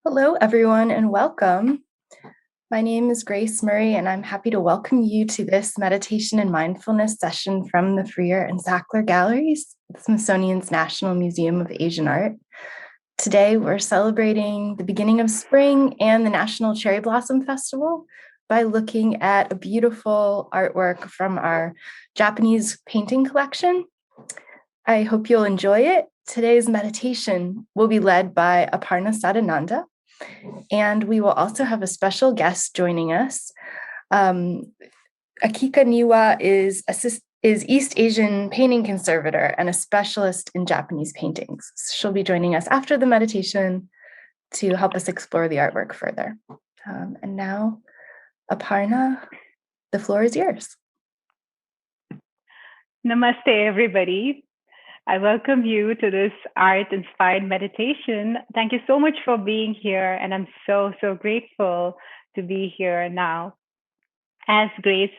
Hello, everyone, and welcome. My name is Grace Murray, and I'm happy to welcome you to this meditation and mindfulness session from the Freer and Sackler Galleries, the Smithsonian's National Museum of Asian Art. Today, we're celebrating the beginning of spring and the National Cherry Blossom Festival by looking at a beautiful artwork from our Japanese painting collection. I hope you'll enjoy it. Today's meditation will be led by Aparna Sadananda, and we will also have a special guest joining us. Akiko Niwa is East Asian painting conservator and a specialist in Japanese paintings. She'll be joining us after the meditation to help us explore the artwork further. And now, Aparna, the floor is yours. Namaste, everybody. I welcome you to this art-inspired meditation. Thank you so much for being here, and I'm so grateful to be here now. As Grace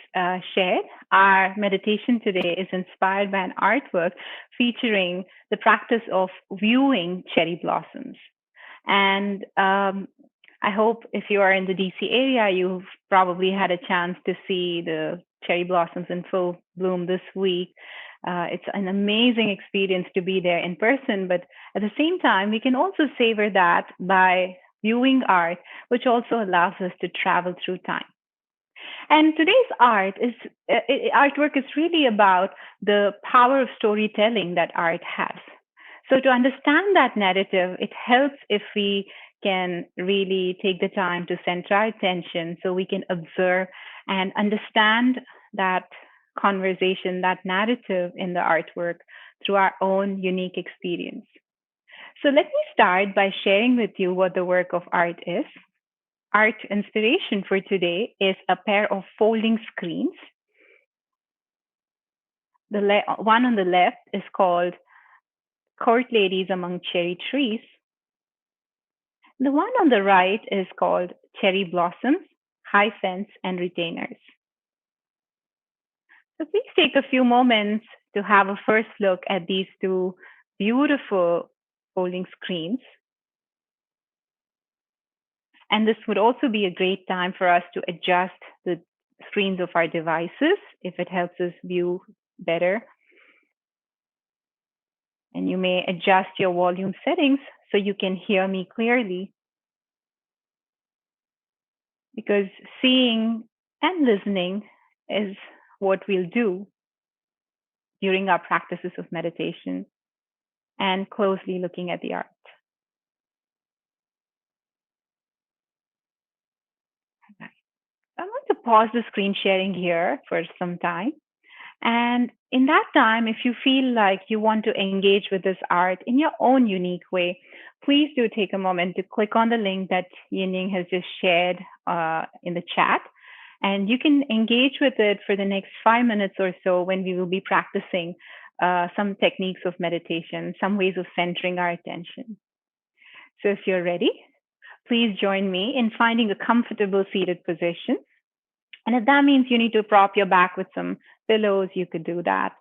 shared, our meditation today is inspired by an artwork featuring the practice of viewing cherry blossoms. And I hope if you are in the DC area, you've probably had a chance to see the cherry blossoms in full bloom this week. It's an amazing experience to be there in person, but at the same time, we can also savor that by viewing art, which also allows us to travel through time. And today's artwork is really about the power of storytelling that art has. So to understand that narrative, it helps if we can really take the time to center our attention so we can observe and understand that conversation, that narrative in the artwork through our own unique experience. So let me start by sharing with you what the work of art is. Art inspiration for today is a pair of folding screens. The one on the left is called Court Ladies Among Cherry Trees. The one on the right is called Cherry Blossoms, High Fence, and Retainers. So please take a few moments to have a first look at these two beautiful folding screens. And this would also be a great time for us to adjust the screens of our devices if it helps us view better. And you may adjust your volume settings so you can hear me clearly. Because seeing and listening is what we'll do during our practices of meditation and closely looking at the art. I want to pause the screen sharing here for some time. And in that time, if you feel like you want to engage with this art in your own unique way, please do take a moment to click on the link that Yining has just shared in the chat. And you can engage with it for the next 5 minutes or so when we will be practicing some techniques of meditation, some ways of centering our attention. So if you're ready, please join me in finding a comfortable seated position. And if that means you need to prop your back with some pillows, you could do that.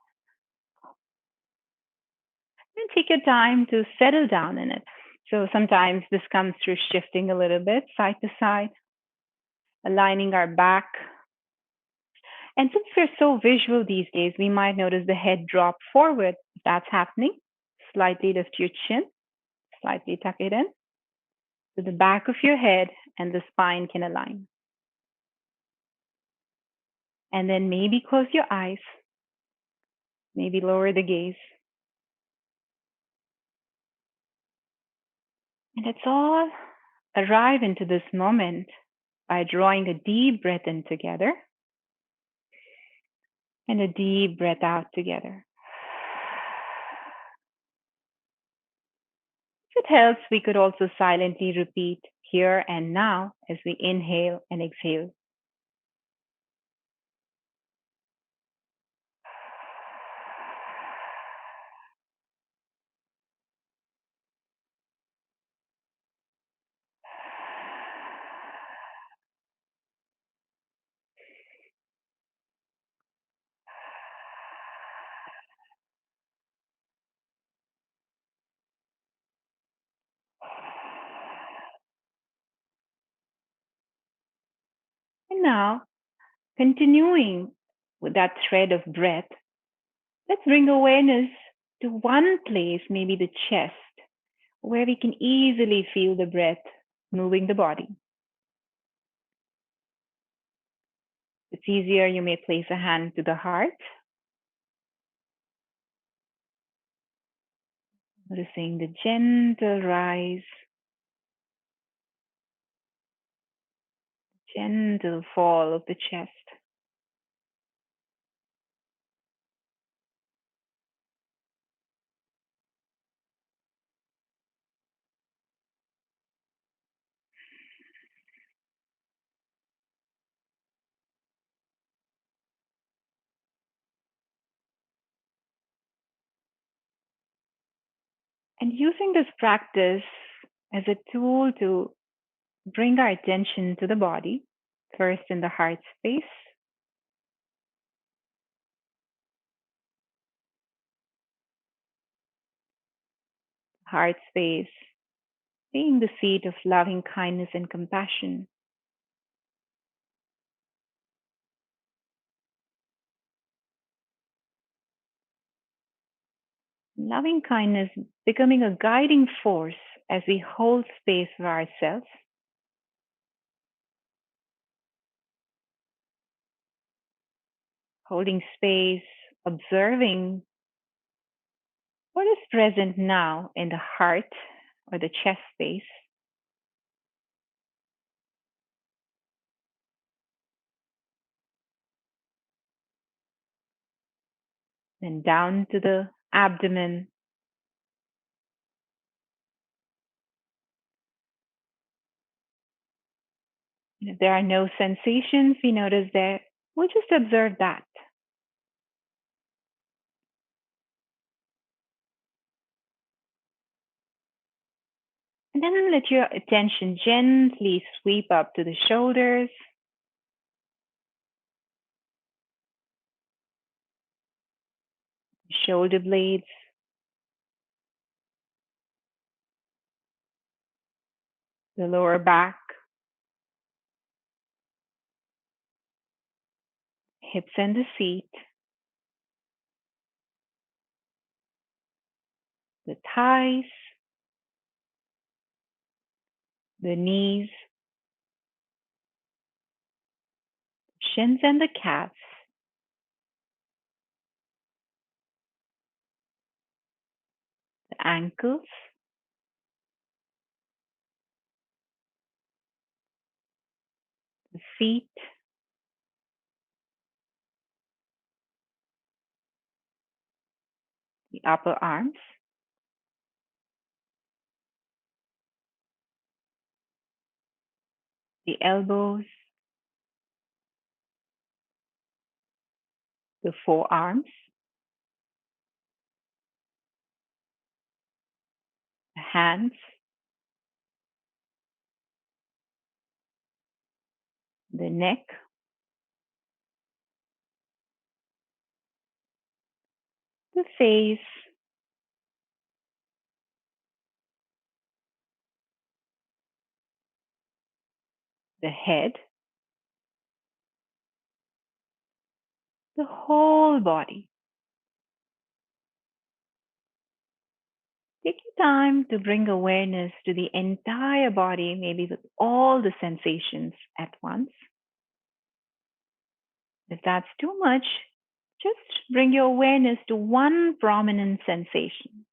And take your time to settle down in it. So sometimes this comes through shifting a little bit side to side, aligning our back. And since we're so visual these days, we might notice the head drop forward. If that's happening, slightly lift your chin, slightly tuck it in. So the back of your head and the spine can align. And then maybe close your eyes, maybe lower the gaze. And let's all arrive into this moment by drawing a deep breath in together and a deep breath out together. If it helps, we could also silently repeat here and now as we inhale and exhale. And now, continuing with that thread of breath, let's bring awareness to one place, maybe the chest, where we can easily feel the breath moving the body. If it's easier, you may place a hand to the heart, noticing the gentle rise, gentle fall of the chest. And using this practice as a tool to bring our attention to the body, first in the heart space. Heart space being the seat of loving kindness and compassion. Loving kindness becoming a guiding force as we hold space for ourselves. Holding space, observing what is present now in the heart or the chest space. Then down to the abdomen. If there are no sensations we notice there, we'll just observe that. And then let your attention gently sweep up to the shoulders, shoulder blades, the lower back, hips and the seat, the thighs, the knees, shins and the calves, the ankles, the feet, the upper arms, the elbows, the forearms, the hands, the neck, the face, the head, the whole body. Take your time to bring awareness to the entire body, maybe with all the sensations at once. If that's too much, just bring your awareness to one prominent sensation.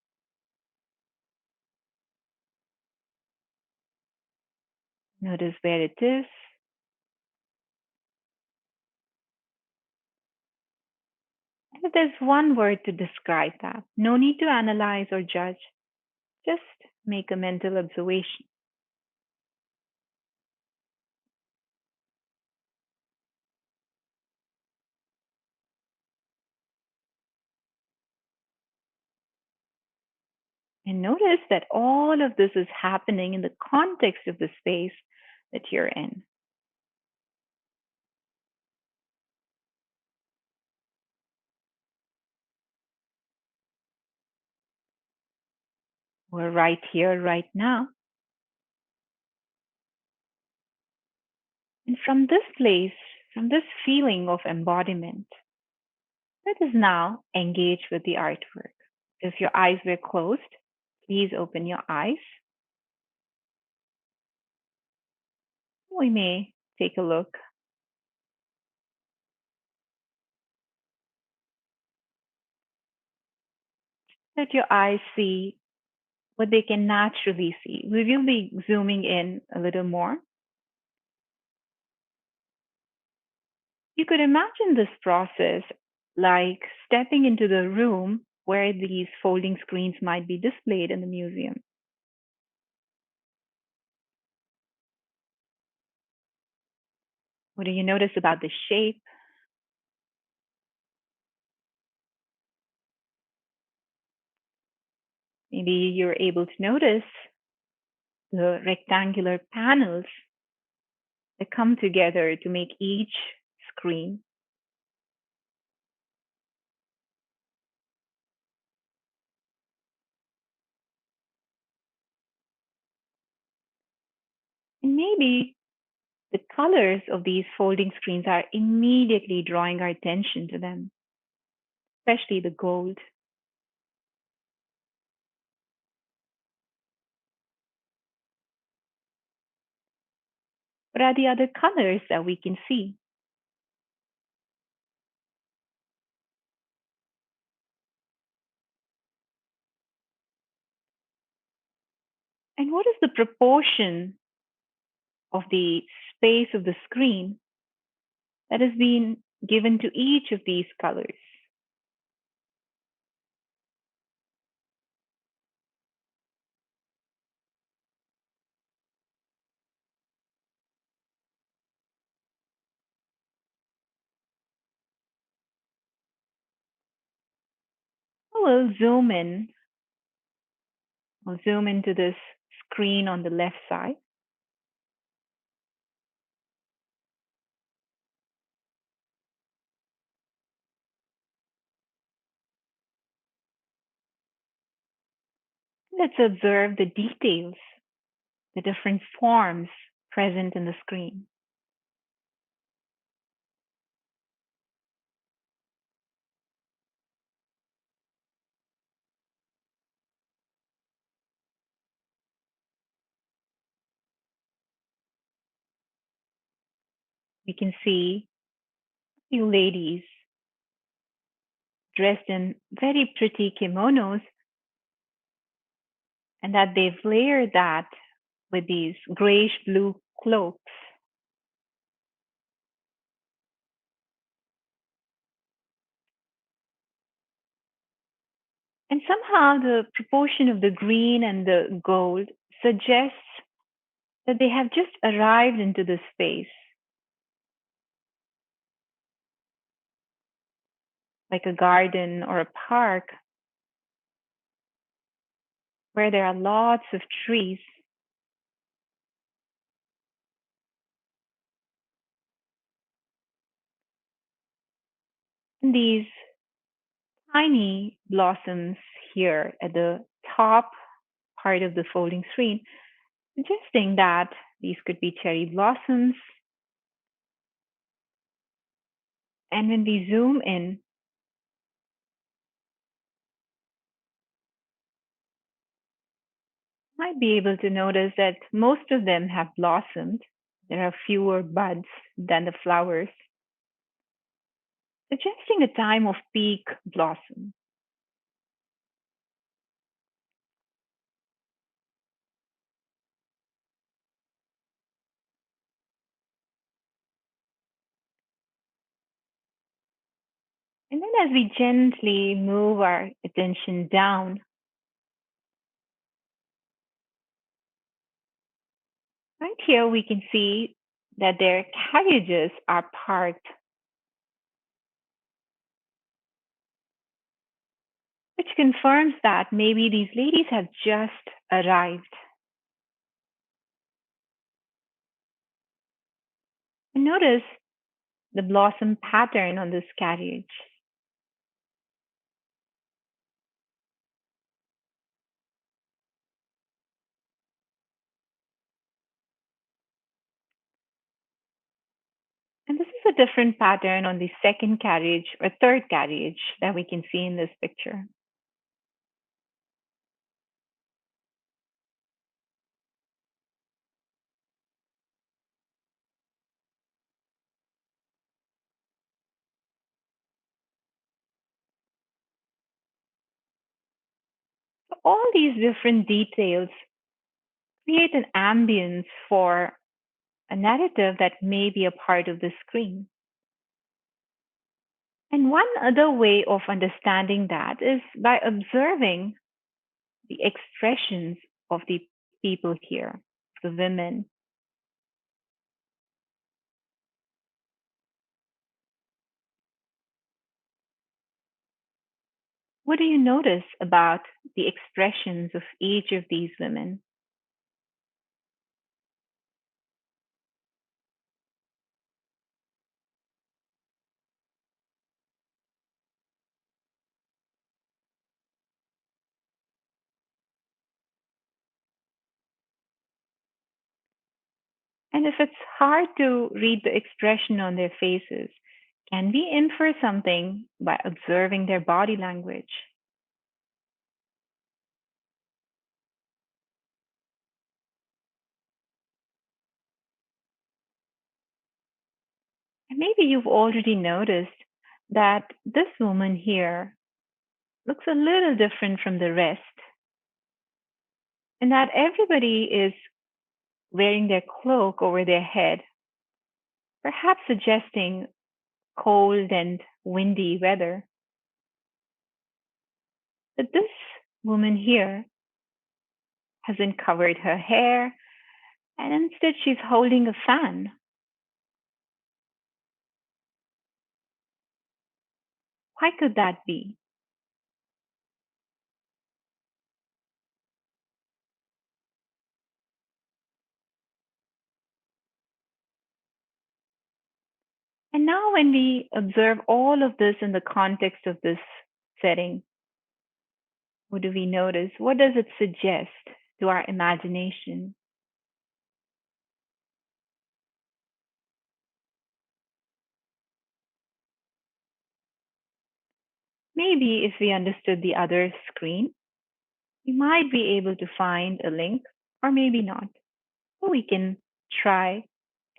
Notice where it is. And if there's one word to describe that, no need to analyze or judge. Just make a mental observation. And notice that all of this is happening in the context of the space that you're in. We're right here, right now. And from this place, from this feeling of embodiment, let us now engage with the artwork. If your eyes were closed, please open your eyes. We may take a look. Let your eyes see what they can naturally see. We will be zooming in a little more. You could imagine this process like stepping into the room where these folding screens might be displayed in the museum. What do you notice about the shape? Maybe you're able to notice the rectangular panels that come together to make each screen. And maybe the colors of these folding screens are immediately drawing our attention to them, especially the gold. What are the other colors that we can see? And what is the proportion of the space of the screen that has been given to each of these colors? We'll zoom in. We'll zoom into this screen on the left side. Let's observe the details, the different forms present in the screen. We can see a few ladies dressed in very pretty kimonos, and that they've layered that with these grayish blue cloaks. And somehow the proportion of the green and the gold suggests that they have just arrived into this space, like a garden or a park where there are lots of trees. And these tiny blossoms here at the top part of the folding screen, suggesting that these could be cherry blossoms. And when we zoom in, might be able to notice that most of them have blossomed. There are fewer buds than the flowers, suggesting a time of peak blossom. And then as we gently move our attention down, right here we can see that their carriages are parked, which confirms that maybe these ladies have just arrived. And notice the blossom pattern on this carriage. a different pattern on the second carriage or third carriage that we can see in this picture. So all these different details create an ambience for a narrative that may be a part of the screen. And one other way of understanding that is by observing the expressions of the people here, the women. What do you notice about the expressions of each of these women? And if it's hard to read the expression on their faces, can we infer something by observing their body language? And maybe you've already noticed that this woman here looks a little different from the rest, and that everybody is wearing their cloak over their head, perhaps suggesting cold and windy weather. But this woman here hasn't covered her hair, and instead she's holding a fan. Why could that be? And now, when we observe all of this in the context of this setting, what do we notice? What does it suggest to our imagination? Maybe if we understood the other screen, we might be able to find a link, or maybe not. So we can try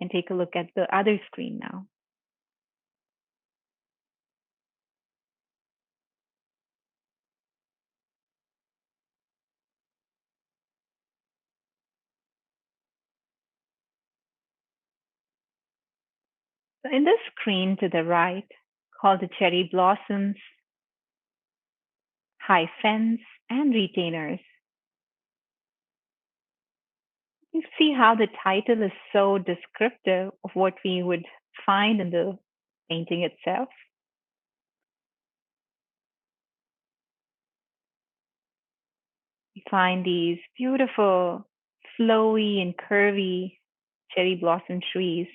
and take a look at the other screen now. So in this screen to the right, called the cherry blossoms, high fence, and retainers, you see how the title is so descriptive of what we would find in the painting itself. We find these beautiful, flowy, and curvy cherry blossom trees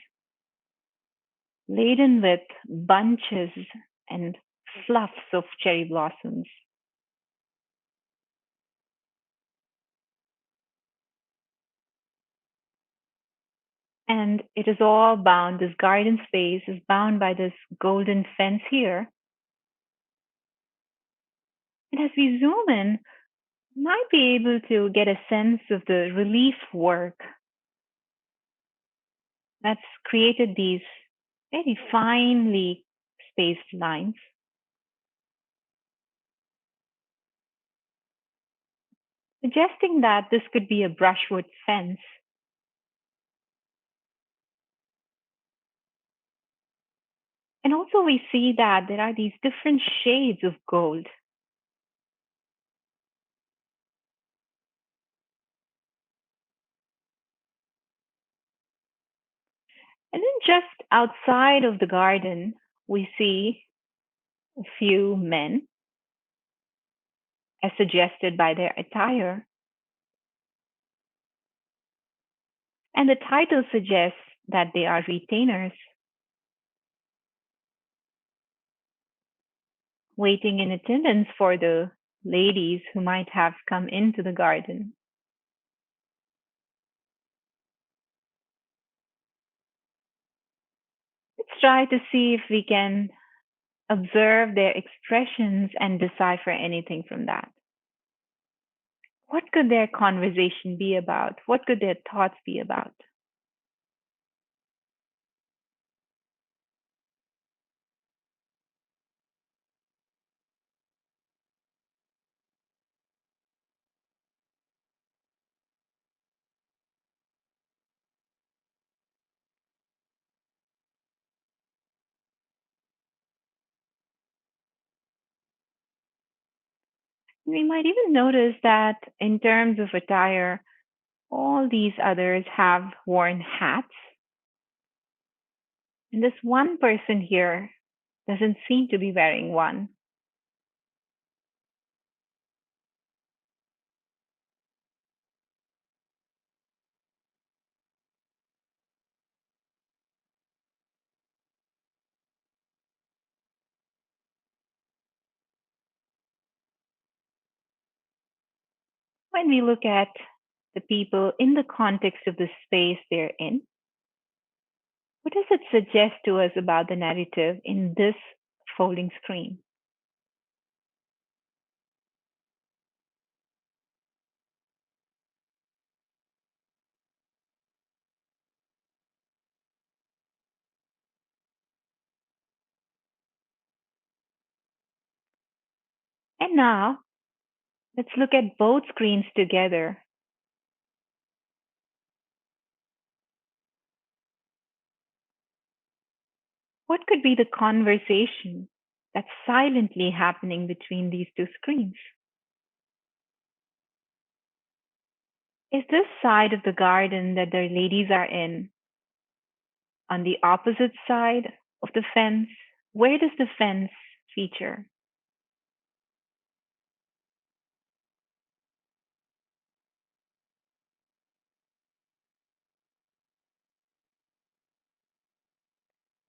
laden with bunches and fluffs of cherry blossoms. And it is all bound, this garden space is bound by this golden fence here. And as we zoom in, you might be able to get a sense of the relief work that's created these very finely spaced lines, suggesting that this could be a brushwood fence. And also, we see that there are these different shades of gold. And then, just outside of the garden, we see a few men, as suggested by their attire. And the title suggests that they are retainers, waiting in attendance for the ladies who might have come into the garden. It try to see if we can observe their expressions and decipher anything from that. What could their conversation be about? What could their thoughts be about? We might even notice that in terms of attire, all these others have worn hats. And this one person here doesn't seem to be wearing one. When we look at the people in the context of the space they're in, what does it suggest to us about the narrative in this folding screen? And now, let's look at both screens together. What could be the conversation that's silently happening between these two screens? Is this side of the garden that the ladies are in on the opposite side of the fence? Where does the fence feature?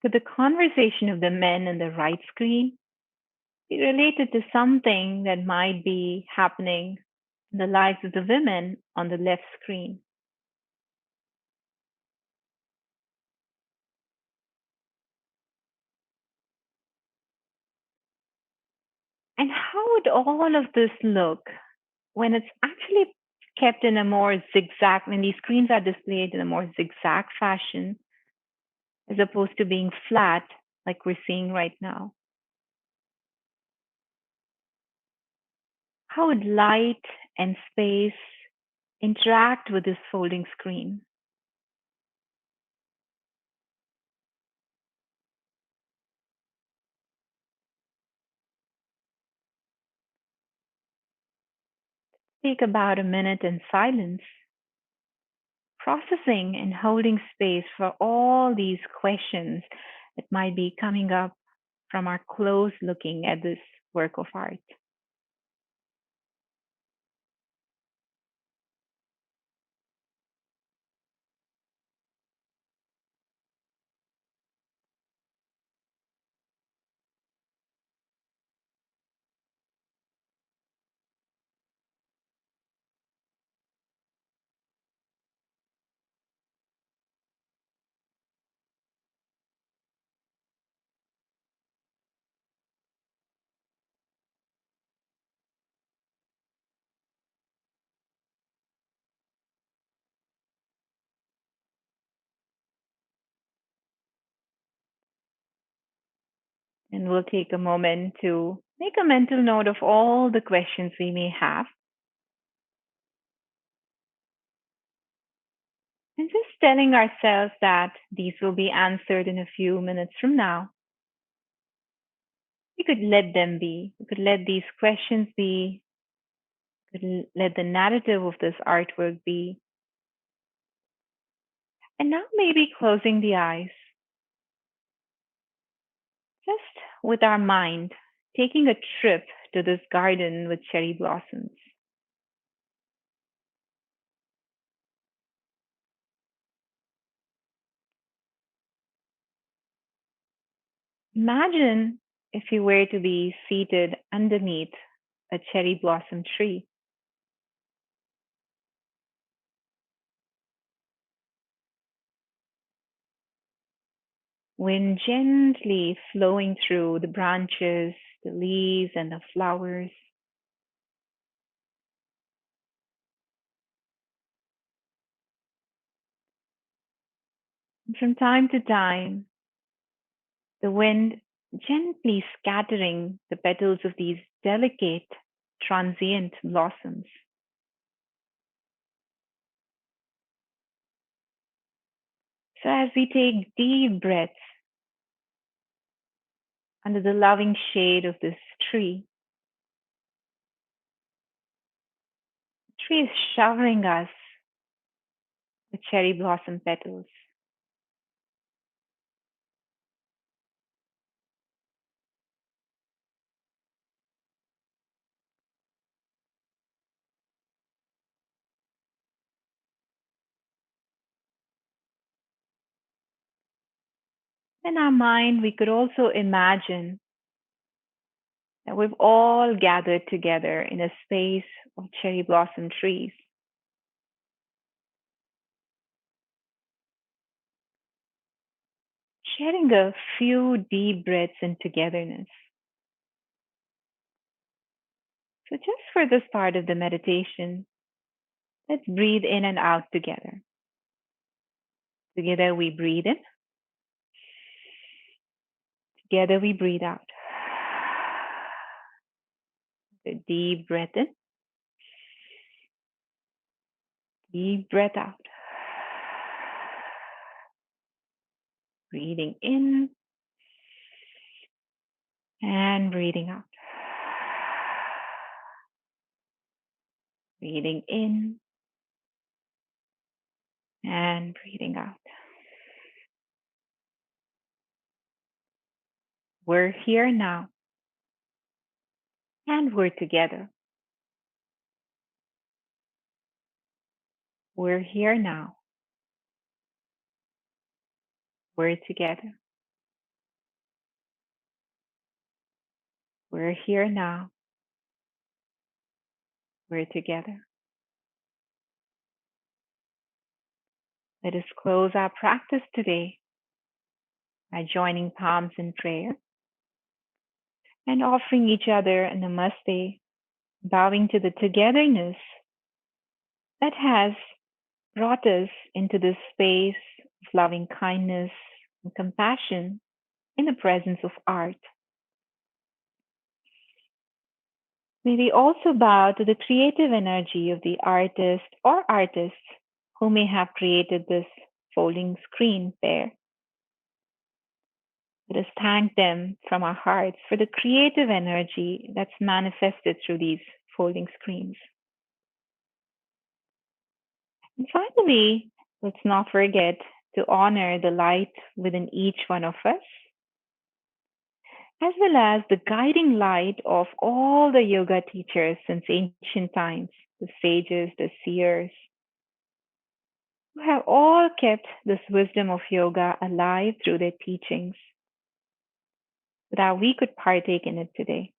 Could the conversation of the men in the right screen be related to something that might be happening in the lives of the women on the left screen? And how would all of this look when it's actually kept in a more zigzag, when these screens are displayed in a more zigzag fashion, as opposed to being flat like we're seeing right now? How would light and space interact with this folding screen? Take about a minute in silence, processing and holding space for all these questions that might be coming up from our close looking at this work of art. And we'll take a moment to make a mental note of all the questions we may have. And just telling ourselves that these will be answered in a few minutes from now. We could let them be. We could let these questions be. We could let the narrative of this artwork be. And now maybe closing the eyes, just with our mind, taking a trip to this garden with cherry blossoms. Imagine if you were to be seated underneath a cherry blossom tree. Wind gently flowing through the branches, the leaves, and the flowers. And from time to time, the wind gently scattering the petals of these delicate, transient blossoms. So, as we take deep breaths under the loving shade of this tree, the tree is showering us with cherry blossom petals. In our mind, we could also imagine that we've all gathered together in a space of cherry blossom trees. Sharing a few deep breaths in togetherness. So, just for this part of the meditation, let's breathe in and out together. Together we breathe in, together we breathe out. A deep breath in, deep breath out. Breathing in and breathing out. Breathing in and breathing out. We're here now and we're together. We're here now. We're together. We're here now. We're together. Let us close our practice today by joining palms in prayer and offering each other a namaste, bowing to the togetherness that has brought us into this space of loving kindness and compassion in the presence of art. May we also bow to the creative energy of the artist or artists who may have created this folding screen pair. Let us thank them from our hearts for the creative energy that's manifested through these folding screens. And finally, let's not forget to honor the light within each one of us, as well as the guiding light of all the yoga teachers since ancient times, the sages, the seers, who have all kept this wisdom of yoga alive through their teachings, so that we could partake in it today.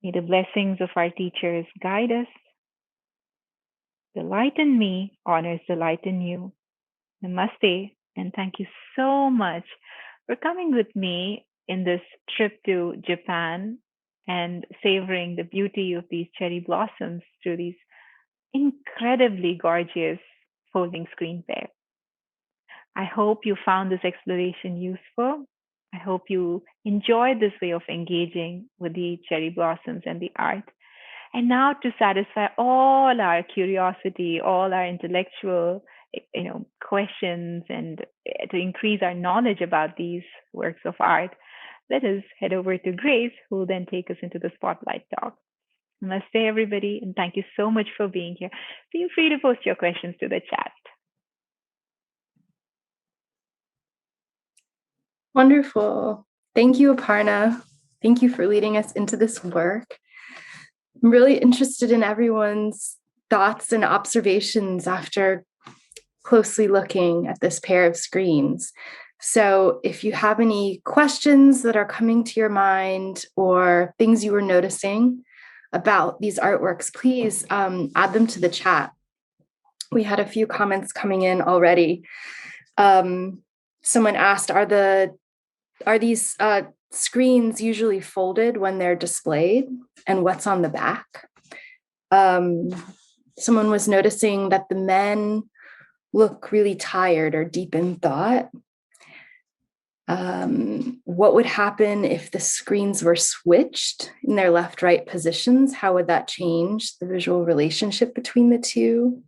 May the blessings of our teachers guide us. The light in me honors the light in you. Namaste, and thank you so much for coming with me in this trip to Japan and savoring the beauty of these cherry blossoms through these incredibly gorgeous folding screen pair. I hope you found this exploration useful. I hope you enjoyed this way of engaging with the cherry blossoms and the art. And now, to satisfy all our curiosity, all our intellectual questions, and to increase our knowledge about these works of art, let us head over to Grace, who will then take us into the spotlight talk. Namaste, everybody, and thank you so much for being here. Feel free to post your questions to the chat. Wonderful. Thank you, Aparna. Thank you for leading us into this work. I'm really interested in everyone's thoughts and observations after closely looking at this pair of screens. So if you have any questions that are coming to your mind or things you were noticing about these artworks, please add them to the chat. We had a few comments coming in already. Someone asked, are these screens usually folded when they're displayed, and what's on the back? Someone was noticing that the men look really tired or deep in thought. What would happen if the screens were switched in their left-right positions? How would that change the visual relationship between the two?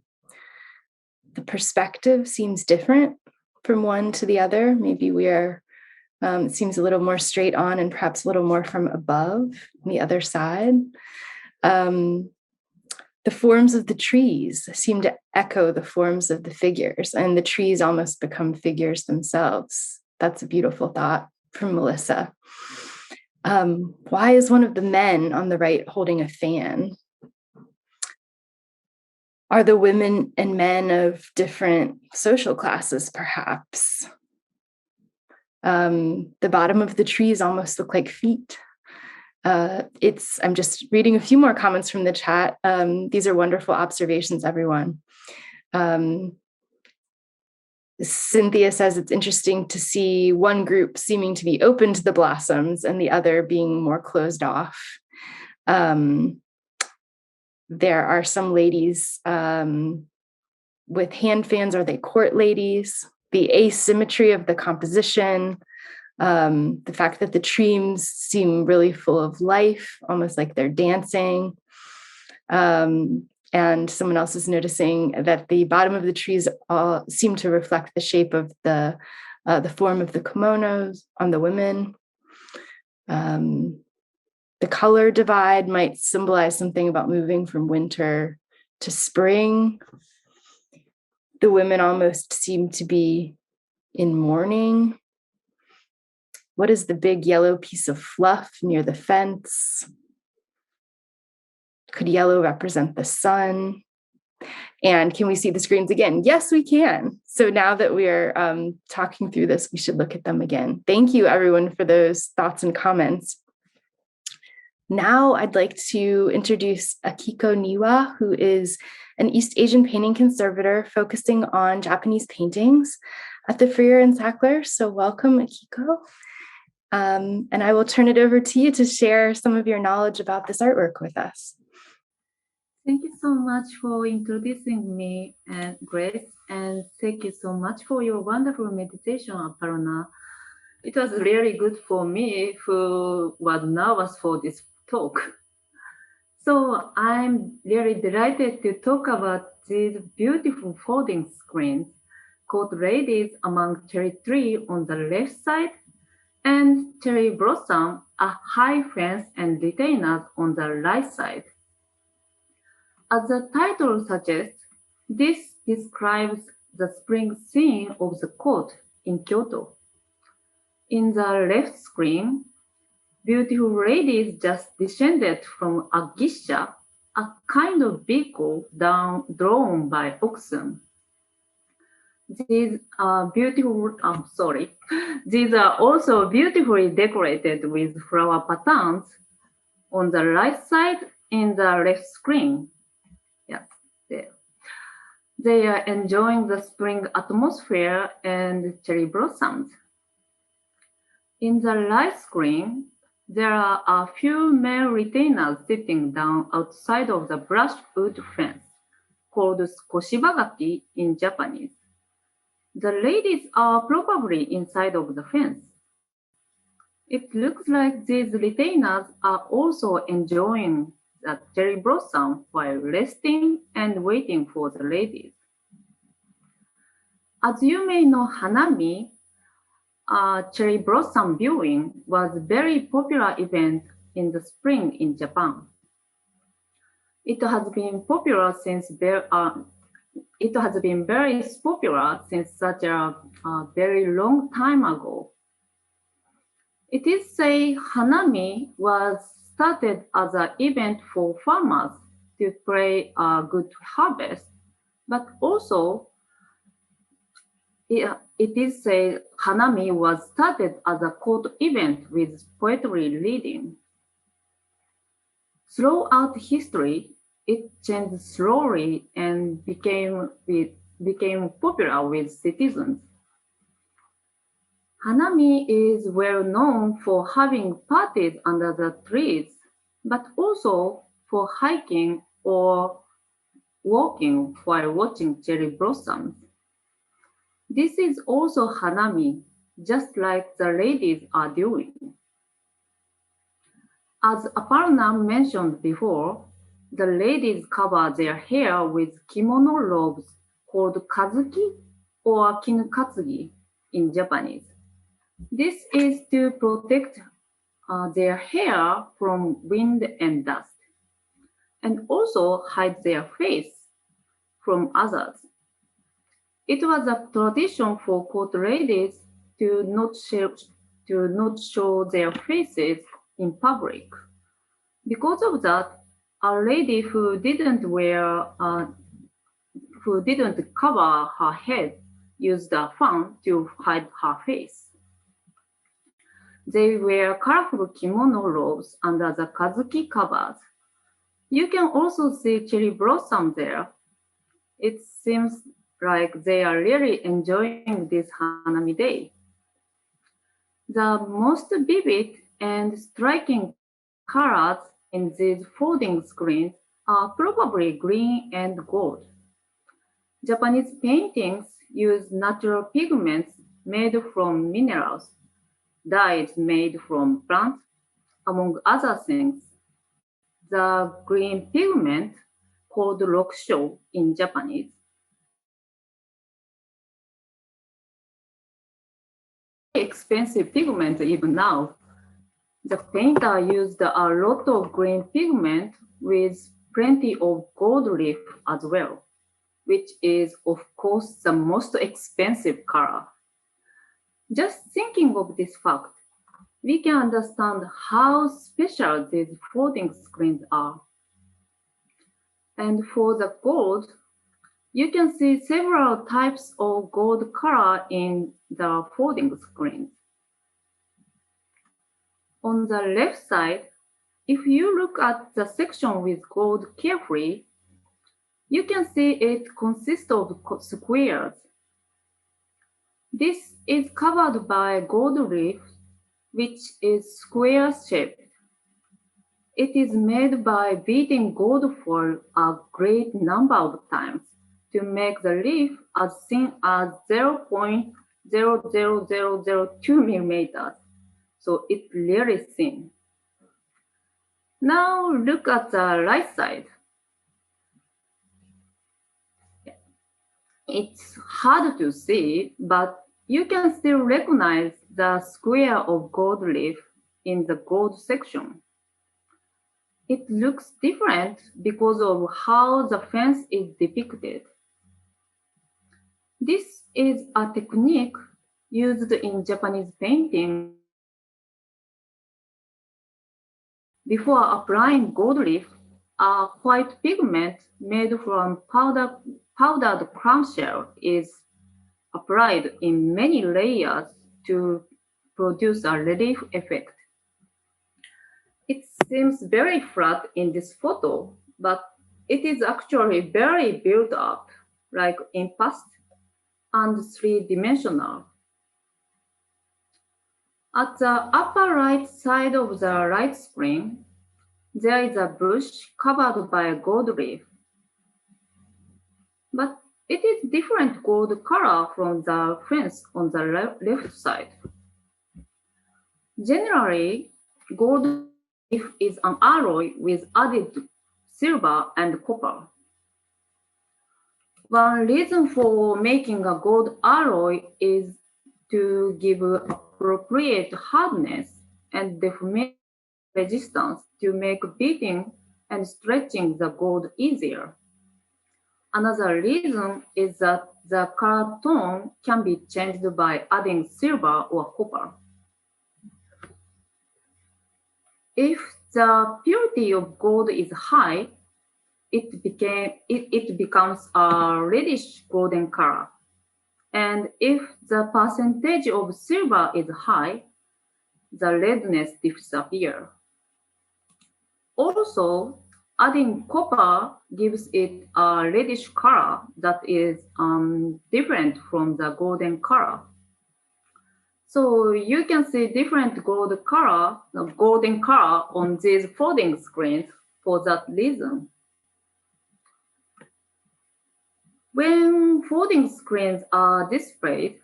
The perspective seems different from one to the other. Maybe it seems a little more straight on and perhaps a little more from above on the other side. The forms of the trees seem to echo the forms of the figures, and the trees almost become figures themselves. That's a beautiful thought from Melissa. Why is one of the men on the right holding a fan? Are the women and men of different social classes, perhaps? The bottom of the trees almost look like feet. I'm just reading a few more comments from the chat. These are wonderful observations, everyone. Cynthia says it's interesting to see one group seeming to be open to the blossoms and the other being more closed off. There are some ladies with hand fans. Are they court ladies? The asymmetry of the composition, the fact that the trees seem really full of life, almost like they're dancing. And someone else is noticing that the bottom of the trees all seem to reflect the shape of the form of the kimonos on the women. The color divide might symbolize something about moving from winter to spring. The women almost seem to be in mourning. What is the big yellow piece of fluff near the fence? Could yellow represent the sun? And can we see the screens again? Yes, we can. So now that we're talking through this, we should look at them again. Thank you, everyone, for those thoughts and comments. Now I'd like to introduce Akiko Niwa, who is an East Asian painting conservator focusing on Japanese paintings at the Freer and Sackler. So welcome, Akiko. And I will turn it over to you to share some of your knowledge about this artwork with us. Thank you so much for introducing me, Grace, and thank you so much for your wonderful meditation, Aparna. It was really good for me, who was nervous for this talk. So I'm really delighted to talk about these beautiful folding screens called ladies among cherry tree on the left side and cherry blossom, a high fence and retainers on the right side. As the title suggests, this describes the spring scene of the court in Kyoto. In the left screen, beautiful ladies just descended from a gisha, a kind of vehicle drawn by oxen. These are These are also beautifully decorated with flower patterns on the right side in the left screen. Yes, there. They are enjoying the spring atmosphere and cherry blossoms. In the right screen, there are a few male retainers sitting down outside of the brushwood fence, called skoshibagaki in Japanese. The ladies are probably inside of the fence. It looks like these retainers are also enjoying the cherry blossom while resting and waiting for the ladies. As you may know, Hanami, cherry blossom viewing, was a very popular event in the spring in Japan. It has been popular since such a very long time ago. It is said Hanami was started as an event for farmers to pray a good harvest, but also it is said Hanami was started as a court event with poetry reading. Throughout history, it changed slowly and became popular with citizens. Hanami is well known for having parties under the trees, but also for hiking or walking while watching cherry blossoms. This is also Hanami, just like the ladies are doing. As Aparna mentioned before, the ladies cover their hair with kimono robes called kazuki or kinukatsugi in Japanese. This is to protect their hair from wind and dust, and also hide their face from others. It was a tradition for court ladies to not show their faces in public. Because of that, a lady who didn't cover her head used a fan to hide her face. They wear colorful kimono robes under the kazuki covers. You can also see cherry blossom there. It seems like they are really enjoying this Hanami day. The most vivid and striking colors in these folding screens are probably green and gold. Japanese paintings use natural pigments made from minerals, dyes made from plants, among other things. The green pigment, called rokusho in Japanese, expensive pigment even now. The painter used a lot of green pigment with plenty of gold leaf as well, which is of course the most expensive color. Just thinking of this fact, we can understand how special these folding screens are. And for the gold, you can see several types of gold color in the folding screens. On the left side, if you look at the section with gold carefully, you can see it consists of squares. This is covered by gold leaf, which is square-shaped. It is made by beating gold foil a great number of times to make the leaf as thin as 0.00002 millimeters. So it's really thin. Now look at the right side. It's hard to see, but you can still recognize the square of gold leaf in the gold section. It looks different because of how the fence is depicted. This is a technique used in Japanese painting. Before applying gold leaf, a white pigment made from powdered clamshell is applied in many layers to produce a relief effect. It seems very flat in this photo, but it is actually very built up, like in past, and three-dimensional. At the upper right side of the right screen, there is a bush covered by a gold leaf. But it is different gold color from the fence on the left side. Generally, gold leaf is an alloy with added silver and copper. One reason for making a gold alloy is to give appropriate hardness and deformation resistance to make beating and stretching the gold easier. Another reason is that the color tone can be changed by adding silver or copper. If the purity of gold is high, it becomes a reddish golden color. And if the percentage of silver is high, the redness disappears. Also, adding copper gives it a reddish color that is different from the golden color. So you can see different golden color on these folding screens for that reason. When folding screens are displayed,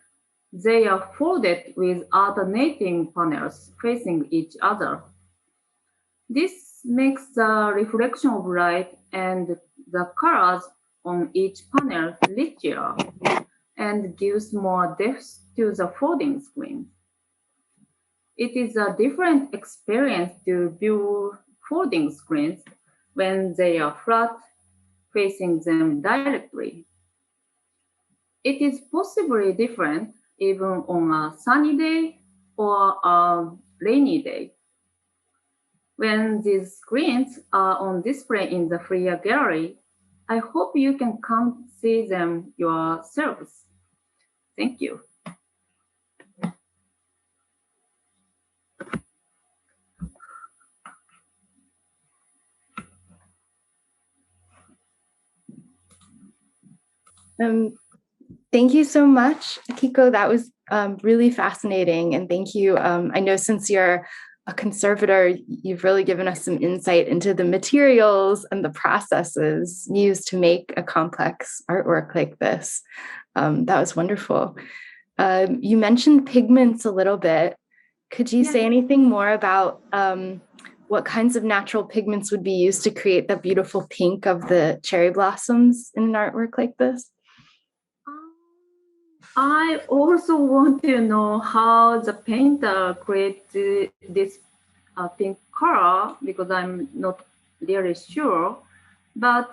they are folded with alternating panels facing each other. This makes the reflection of light and the colors on each panel richer and gives more depth to the folding screen. It is a different experience to view folding screens when they are flat, facing them directly. It is possibly different even on a sunny day or a rainy day. When these screens are on display in the Freer Gallery, I hope you can come see them yourselves. Thank you. Thank you so much, Akiko. That was really fascinating. And thank you. I know since you're a conservator, you've really given us some insight into the materials and the processes used to make a complex artwork like this. That was wonderful. You mentioned pigments a little bit. Could you say anything more about what kinds of natural pigments would be used to create the beautiful pink of the cherry blossoms in an artwork like this? I also want to know how the painter created this pink color because I'm not really sure. But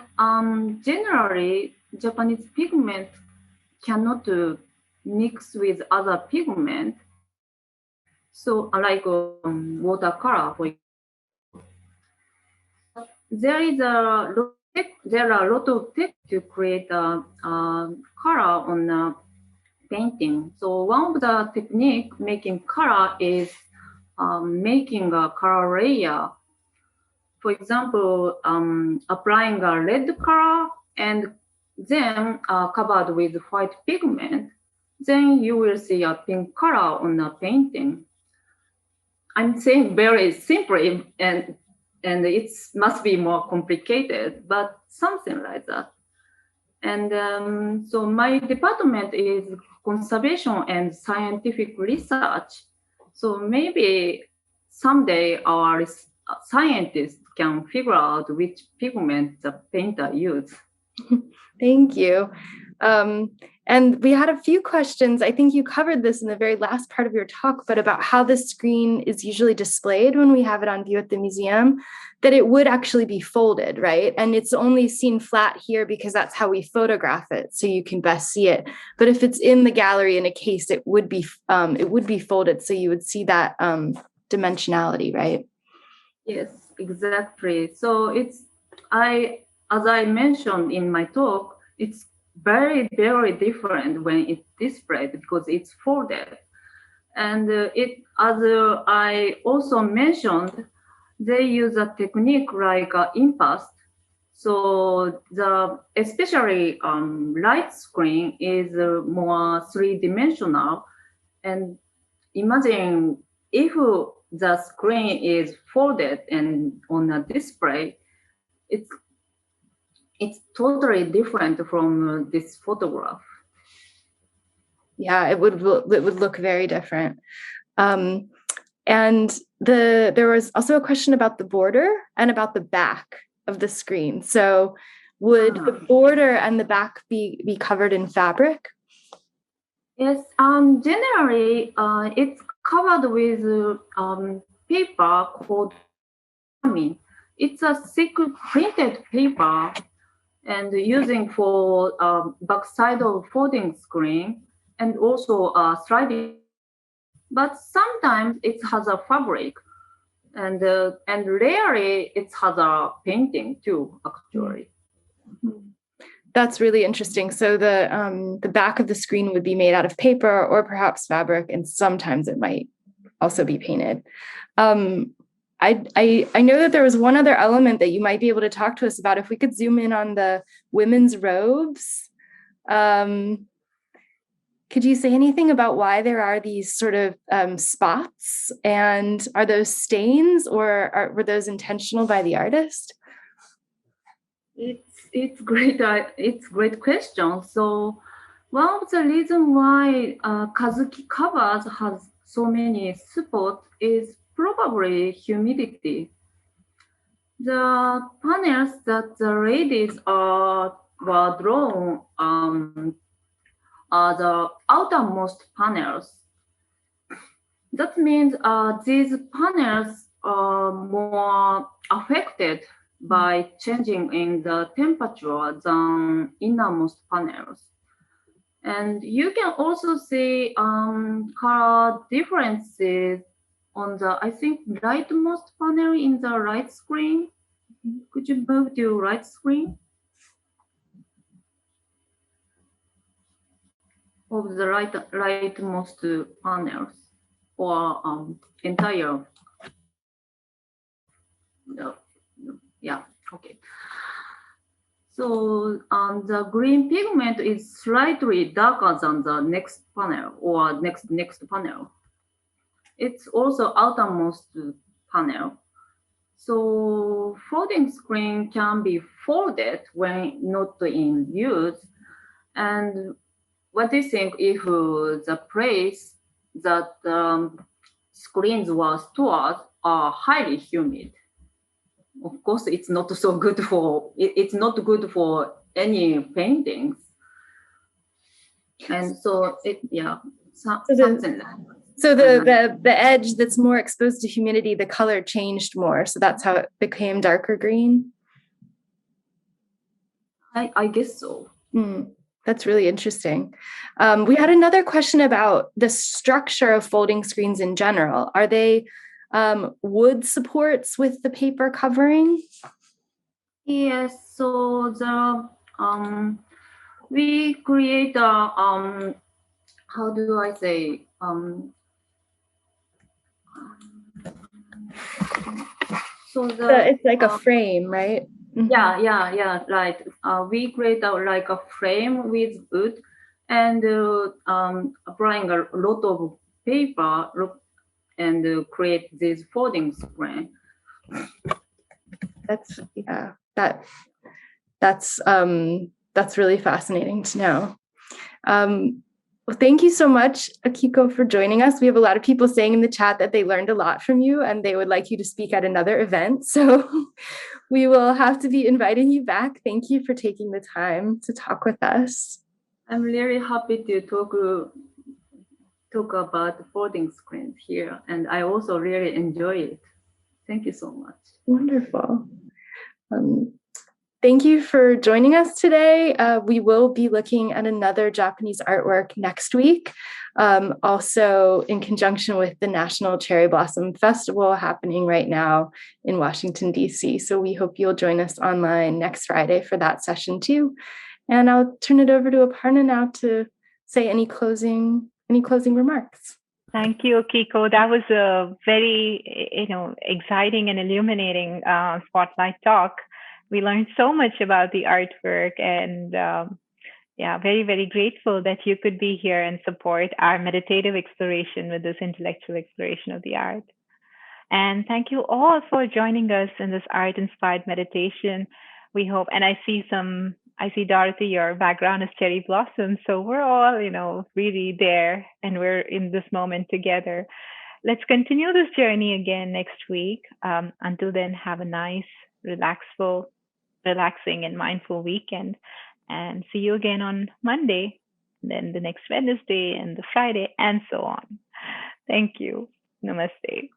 generally, Japanese pigment cannot mix with other pigment. So, like watercolor, for there are a lot of tech to create a color on a painting. So one of the technique making color is making a color layer. For example, applying a red color and then covered with white pigment, then you will see a pink color on a painting. I'm saying very simply, and it must be more complicated, but something like that. And so my department is conservation and scientific research. So maybe someday our scientists can figure out which pigment the painter used. Thank you. And we had a few questions. I think you covered this in the very last part of your talk, but about how the screen is usually displayed when we have it on view at the museum, that it would actually be folded, right? And it's only seen flat here because that's how we photograph it, so you can best see it. But if it's in the gallery in a case, it would be folded, so you would see that dimensionality, right? Yes, exactly. So as I mentioned in my talk, it's very, very different when it's displayed because it's folded. And as I also mentioned, they use a technique like impasse. So especially light screen is more three-dimensional. And imagine if the screen is folded and on a display, it's totally different from this photograph. Yeah, it would look very different. And there was also a question about the border and about the back of the screen. So would the border and the back be covered in fabric? Yes, generally it's covered with paper called it's a thick printed paper and using for backside of folding screen and also sliding. But sometimes it has a fabric, and rarely it has a painting too. Actually, that's really interesting. So the back of the screen would be made out of paper or perhaps fabric, and sometimes it might also be painted. I know that there was one other element that you might be able to talk to us about. If we could zoom in on the women's robes. Could you say anything about why there are these sort of spots, and are those stains, or were those intentional by the artist? It's great. It's great question. So one of the reasons why Kazuki covers has so many spots is probably humidity. The panels that the ladies were drawn are the outermost panels. That means these panels are more affected by changing in the temperature than innermost panels. And you can also see color differences on the, I think, rightmost panel in the right screen. Could you move to right screen? Of the rightmost panels, or entire. Yeah, okay. So the green pigment is slightly darker than the next panel or next panel. It's also outermost panel. So folding screen can be folded when not in use. And what do you think if the place that screens were stored are highly humid? Of course, it's not so good for it's not good for any paintings. And so something like that. So the edge that's more exposed to humidity, the color changed more. So that's how it became darker green. I guess so. That's really interesting. We had another question about the structure of folding screens in general. Are they wood supports with the paper covering? Yes. So the we create a how do I say so it's like a frame, right? Yeah, right. We create like a frame with wood and applying a lot of paper and create this folding screen. That's really fascinating to know. Well, thank you so much, Akiko, for joining us. We have a lot of people saying in the chat that they learned a lot from you and they would like you to speak at another event. So we will have to be inviting you back. Thank you for taking the time to talk with us. I'm really happy to talk about the folding screens here, and I also really enjoy it. Thank you so much. Wonderful. Thank you for joining us today. We will be looking at another Japanese artwork next week, also in conjunction with the National Cherry Blossom Festival happening right now in Washington, D.C. So we hope you'll join us online next Friday for that session too. And I'll turn it over to Aparna now to say any closing remarks. Thank you, Akiko. That was a very, exciting and illuminating spotlight talk. We learned so much about the artwork, and very, very grateful that you could be here and support our meditative exploration with this intellectual exploration of the art. And thank you all for joining us in this art-inspired meditation. We hope, and I see Dorothy, your background is cherry blossom. So we're all, really there, and we're in this moment together. Let's continue this journey again next week. Until then, have a nice, relaxing and mindful weekend, and see you again on Monday, then the next Wednesday and the Friday, and so on. Thank you. Namaste.